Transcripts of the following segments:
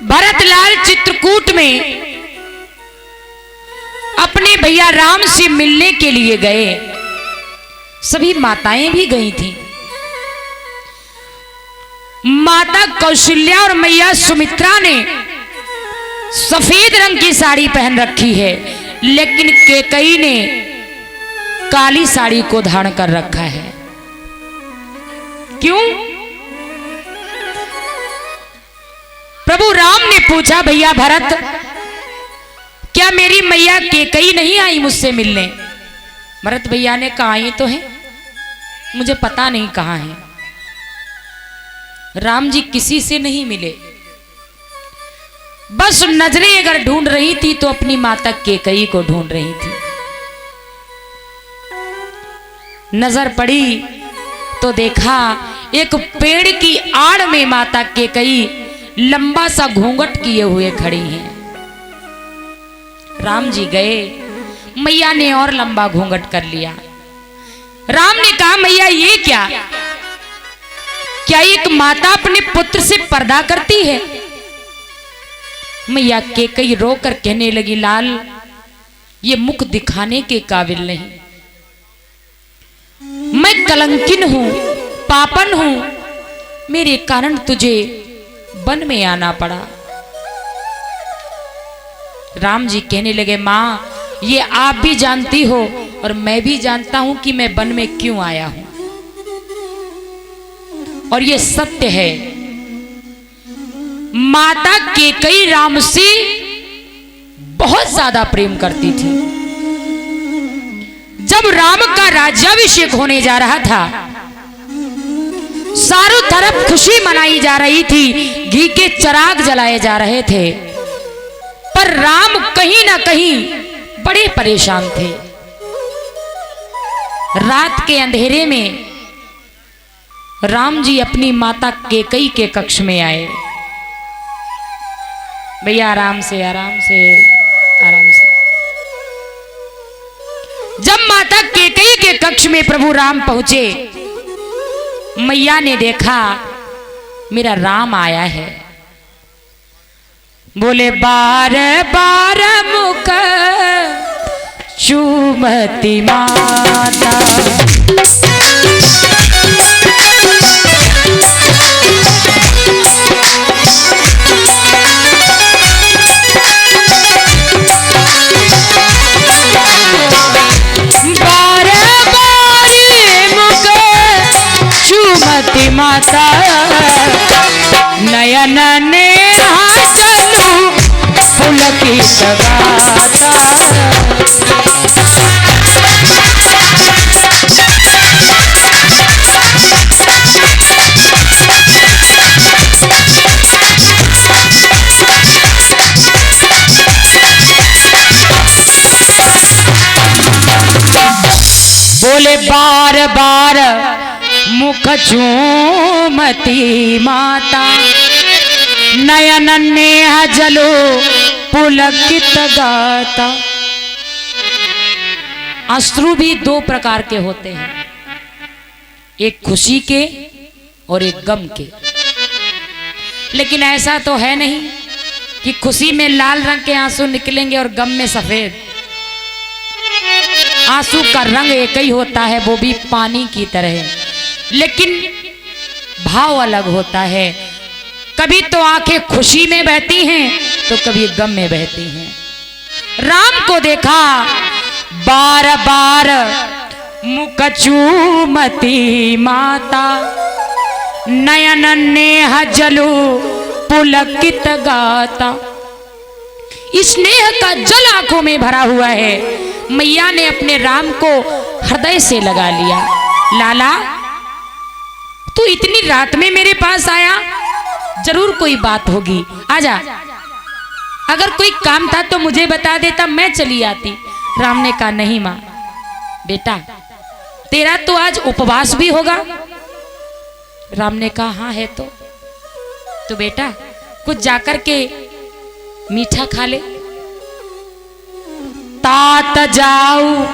भरतलाल चित्रकूट में अपने भैया राम से मिलने के लिए गए। सभी माताएं भी गई थीं। माता कौशल्या और मैया सुमित्रा ने सफेद रंग की साड़ी पहन रखी है, लेकिन कैकेयी ने काली साड़ी को धारण कर रखा है। क्यों? प्रभु राम ने पूछा, भैया भरत, क्या मेरी मैया कैकेयी नहीं आई मुझसे मिलने? भरत भैया ने कहा, आई तो है, मुझे पता नहीं कहां है। राम जी किसी से नहीं मिले, बस नजरें अगर ढूंढ रही थी तो अपनी माता कैकेयी को ढूंढ रही थी। नजर पड़ी तो देखा एक पेड़ की आड़ में माता कैकेयी लंबा सा घूंघट किए हुए खड़ी हैं। राम जी गए, मैया ने और लंबा घूंघट कर लिया। राम ने कहा, मैया ये क्या? क्या एक माता अपने पुत्र से पर्दा करती है? मैया कैकेयी रोकर कहने लगी, लाल, ये मुख दिखाने के काबिल नहीं। मैं कलंकिन हूं, पापन हूं, मेरे कारण तुझे वन में आना पड़ा। राम जी कहने लगे, मां, ये आप भी जानती हो और मैं भी जानता हूं कि मैं वन में क्यों आया हूं, और ये सत्य है। माता कैकेयी राम से बहुत ज्यादा प्रेम करती थी। जब राम का राज्याभिषेक होने जा रहा था, चारों तरफ खुशी मनाई जा रही थी, घी के चराग जलाए जा रहे थे, पर राम कहीं ना कहीं बड़े परेशान थे। रात के अंधेरे में राम जी अपनी माता कैकेयी के कक्ष में आए। भैया आराम से आराम से आराम से। जब माता कैकेयी के कक्ष में प्रभु राम पहुंचे, मैया ने देखा मेरा राम आया है। बोले, बार बार मुख चूमती माता, माता नयन ने चलू पुलकित गाता। बोले, बार बार मुख चूमती माता, नयन नेह जलो पुलकित गाता। अश्रु भी दो प्रकार के होते हैं, एक खुशी के और एक गम के। लेकिन ऐसा तो है नहीं कि खुशी में लाल रंग के आंसू निकलेंगे और गम में सफेद। आंसू का रंग एक ही होता है, वो भी पानी की तरह, लेकिन भाव अलग होता है। कभी तो आंखें खुशी में बहती हैं तो कभी गम में बहती हैं। राम को देखा, बार बार मुख चूमती माता, नयन नेह जलू पुलकित गाता। स्नेह का जल आंखों में भरा हुआ है। मैया ने अपने राम को हृदय से लगा लिया। लाला, तू इतनी रात में मेरे पास आया, जरूर कोई बात होगी, आजा। अगर कोई काम था तो मुझे बता देता, मैं चली आती। राम ने कहा, नहीं मां, बेटा तेरा तो आज उपवास भी होगा। राम ने कहा, हाँ है तो बेटा कुछ जाकर के मीठा खा ले। तात जाऊ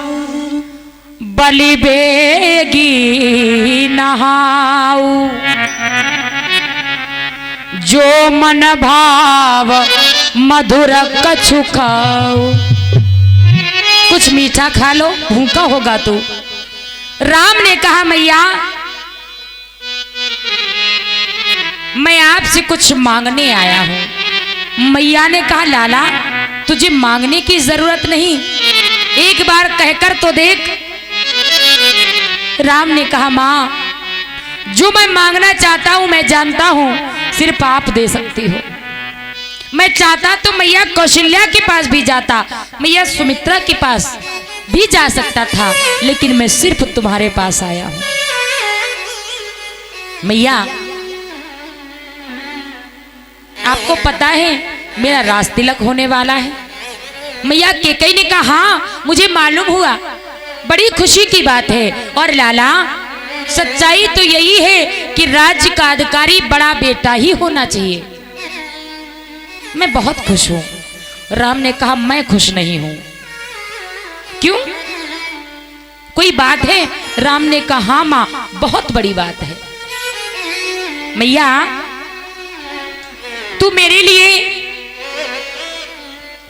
बलि बेगी नहाऊ, जो मन भाव मधुर कछु खाओ। कुछ मीठा खा लो, भूखा होगा तू। राम ने कहा मैया मैं आपसे कुछ मांगने आया हूं। मैया ने कहा लाला तुझे मांगने की जरूरत नहीं, एक बार कहकर तो देख। राम ने कहा मां जो मैं मांगना चाहता हूं मैं जानता हूं सिर्फ आप दे सकती हो। मैं चाहता तो मैया कौशल्या के पास भी जाता, मैया सुमित्रा के पास भी जा सकता था, लेकिन मैं सिर्फ तुम्हारे पास आया हूं। मैया आपको पता है मेरा राज तिलक होने वाला है। मैया कैकेयी ने कहा हाँ मुझे मालूम हुआ, बड़ी खुशी की बात है। और लाला सच्चाई तो यही है कि राज्य का अधिकारी बड़ा बेटा ही होना चाहिए। मैं बहुत खुश हूं। राम ने कहा मैं खुश नहीं हूं। क्यों, कोई बात है? राम ने कहा हाँ मां बहुत बड़ी बात है। मैया तू मेरे लिए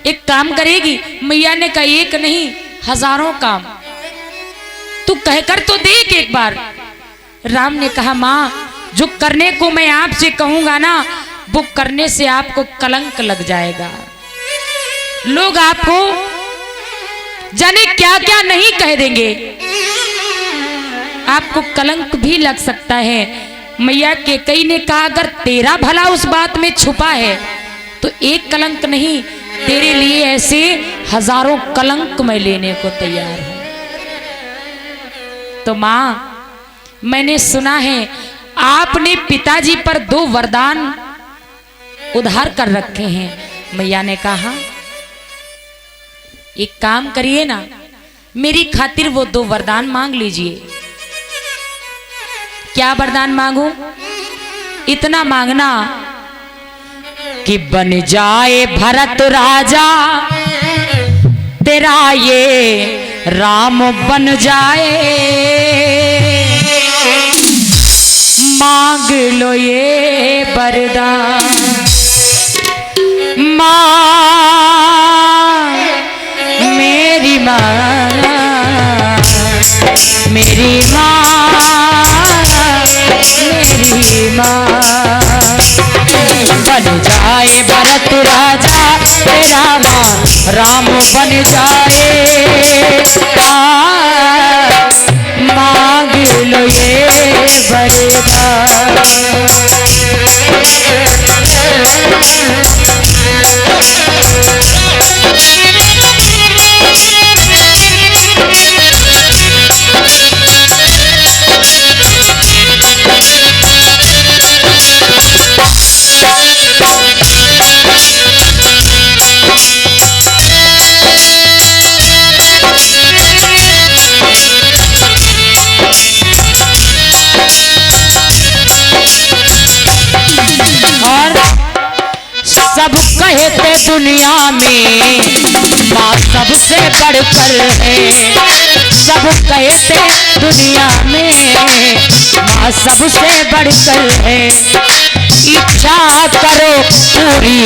एक काम करेगी? मैया ने कहा एक नहीं हजारों काम, तू कहकर तो देख एक बार। राम ने कहा मां जो करने को मैं आपसे कहूंगा ना वो करने से आपको कलंक लग जाएगा। लोग आपको जाने क्या क्या नहीं कह देंगे, आपको कलंक भी लग सकता है। मैया कैकेयी ने कहा अगर तेरा भला उस बात में छुपा है तो एक कलंक नहीं तेरे लिए ऐसे हजारों कलंक मैं लेने को तैयार हूं। तो मां मैंने सुना है आपने पिताजी पर 2 वरदान उधार कर रखे हैं। मैया ने कहा एक काम करिए ना मेरी खातिर वो 2 वरदान मांग लीजिए। क्या वरदान मांगू? इतना मांगना कि बन जाए भरत राजा तेरा ये राम बन जाए। मांग लो ये वरदान मां मेरी मां मेरी मां मेरी मां। बन जाए भरत राजा तेरा मां राम बन जाए। मांग लो ये वरदान। सब कहते दुनिया में माँ सबसे बढ़कर है। सब कहते दुनिया में माँ सबसे बढ़कर है। इच्छा करो पूरी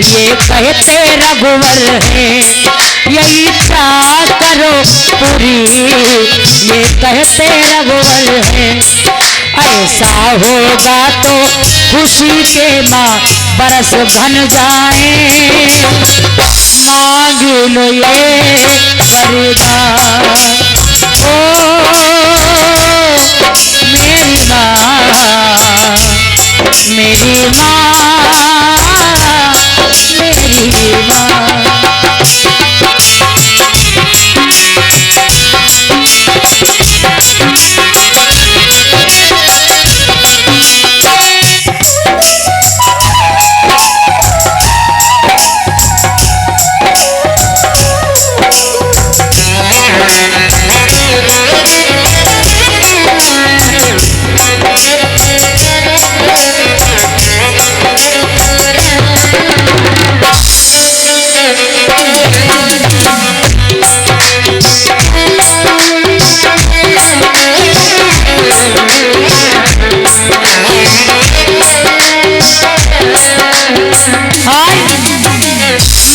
ये कहते रघुवर है। ये इच्छा करो पूरी ये कहते रघुवर है। ऐसा होगा तो खुशी के माँ बरस बन जाए। मांग लो ये वरदान ओ मेरी माँ मेरी माँ मेरी माँ।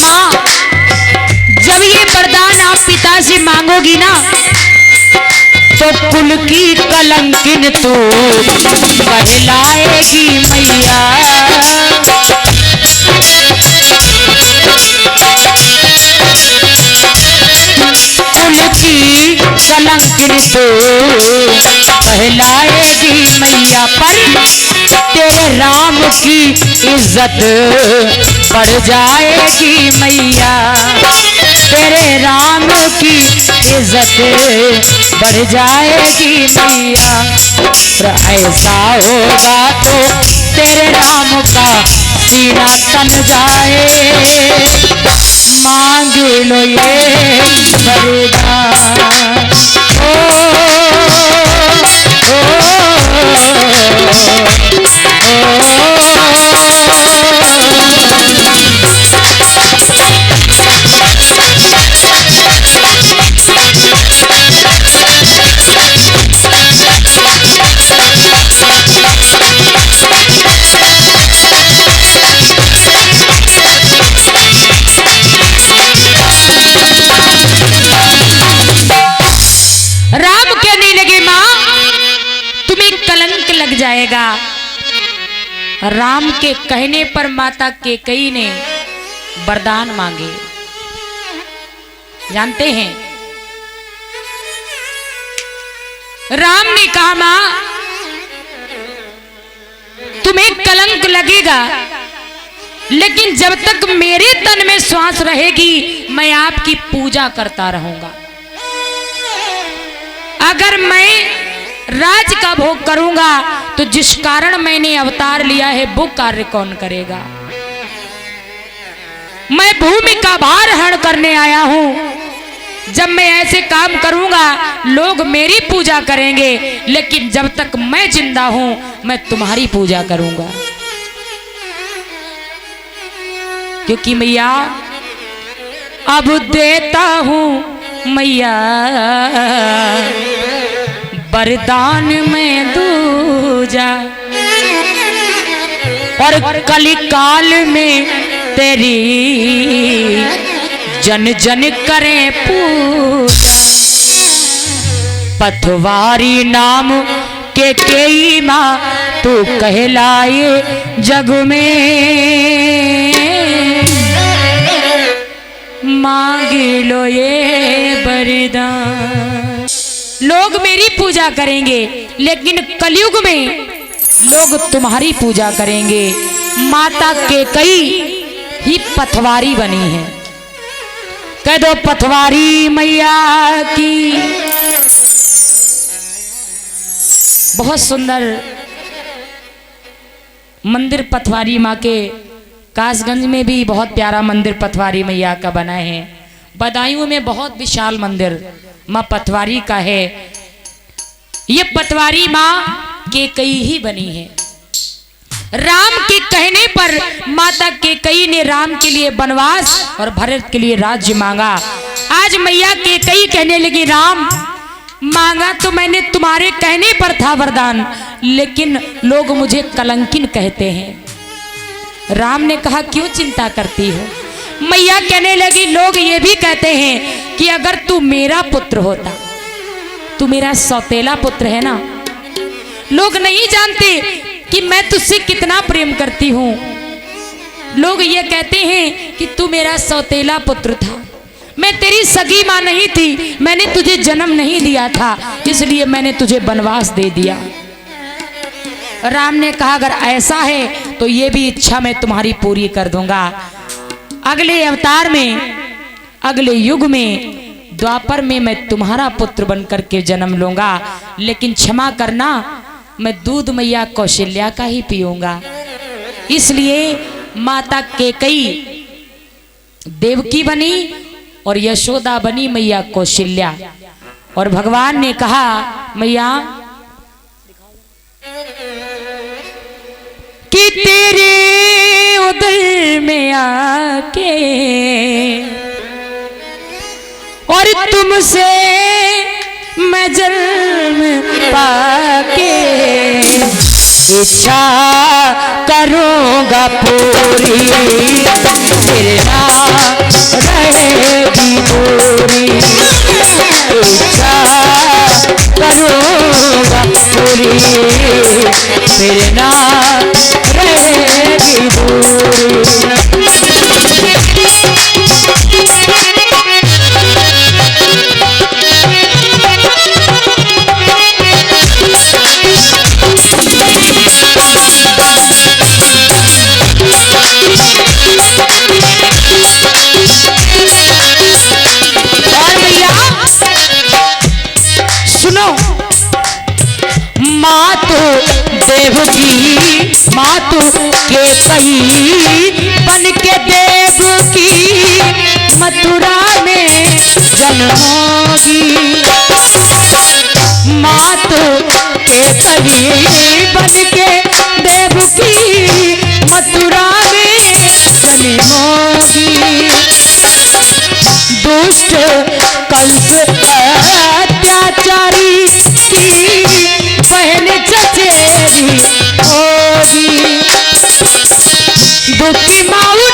माँ, जब ये वरदान आप पिता से मांगोगी ना तो कुल की कलंकिन तू कहलाएगी मैया। कुल की कलंकिन तू कहलाएगी मैया। पर तेरे राम की इज्जत बढ़ जाएगी मैया। तेरे राम की इज्जत बढ़ जाएगी मैया। ऐसा होगा तो तेरे राम का सीना तन जाए। मांग लो ये वरदान। राम कहने लगे मां, तुम्हें कलंक लग जाएगा। राम के कहने पर माता कैकेयी ने वरदान मांगे। जानते हैं, राम ने कहा मां, तुम्हें कलंक लगेगा, लेकिन जब तक मेरे तन में श्वास रहेगी मैं आपकी पूजा करता रहूंगा। अगर मैं राज का भोग करूंगा तो जिस कारण मैंने अवतार लिया है वो कार्य कौन करेगा। मैं भूमि का भार हरण करने आया हूं। जब मैं ऐसे काम करूंगा लोग मेरी पूजा करेंगे, लेकिन जब तक मैं जिंदा हूं मैं तुम्हारी पूजा करूंगा। क्योंकि मैया अब देता हूं मैया वरदान में दूजा, और कली काल में तेरी जन जन करें पूजा। पथवारी नाम कैकेयी मां तू कहलाए जग में। मांग लो ये वरदान। लोग मेरी पूजा करेंगे, लेकिन कलयुग में लोग तुम्हारी पूजा करेंगे। माता कैकेयी ही पथवारी बनी है। कह दो पथवारी मैया की। बहुत सुंदर मंदिर पथवारी माँ के कासगंज में भी बहुत प्यारा मंदिर पथवारी मैया का बना है। बदायूं में बहुत विशाल मंदिर माँ पथवारी का है। ये पथवारी माँ कैकेयी ही बनी है। राम के कहने पर माता कैकेयी ने राम के लिए वनवास और भरत के लिए राज्य मांगा। आज मैया कैकेयी कहने लगी, राम मांगा तो मैंने तुम्हारे कहने पर था वरदान, लेकिन लोग मुझे कलंकिन कहते हैं। राम ने कहा, क्यों चिंता करती हो। मैया कहने लगी, लोग ये भी कहते हैं कि अगर तू मेरा पुत्र होता, तू मेरा सौतेला पुत्र है ना। लोग नहीं जानते कि मैं तुझसे कितना प्रेम करती हूँ। लोग ये कहते हैं कि तू मेरा सौतेला पुत्र था, मैं तेरी सगी माँ नहीं थी, मैंने तुझे जन्म नहीं दिया था, इसलिए मैंने तुझे वनवास दे दिया। राम ने कहा, अगर ऐसा है तो ये भी इच्छा मैं तुम्हारी पूरी कर दूंगा। अगले अवतार में, अगले युग में, द्वापर में मैं तुम्हारा पुत्र बनकर के जन्म लूंगा, लेकिन क्षमा करना, मैं दूध मैया कौशल्या का ही पीऊंगा। इसलिए माता कैकेयी देवकी बनी और यशोदा बनी मैया कौशल्या। और भगवान ने कहा, मैया कि तेरे उदर में आके और तुमसे मैं जन्म पाके इच्छा करूंगा पूरी। फिर ना रहेगी दूरी। मातु के कई बन के देव की मथुरा में जन्मोगी। मातु के कई बन के देव की मथुरा में जन्मोगी। दुष्ट कल्प अत्याचारी की बहन चचेरी होगी। दुखी माऊ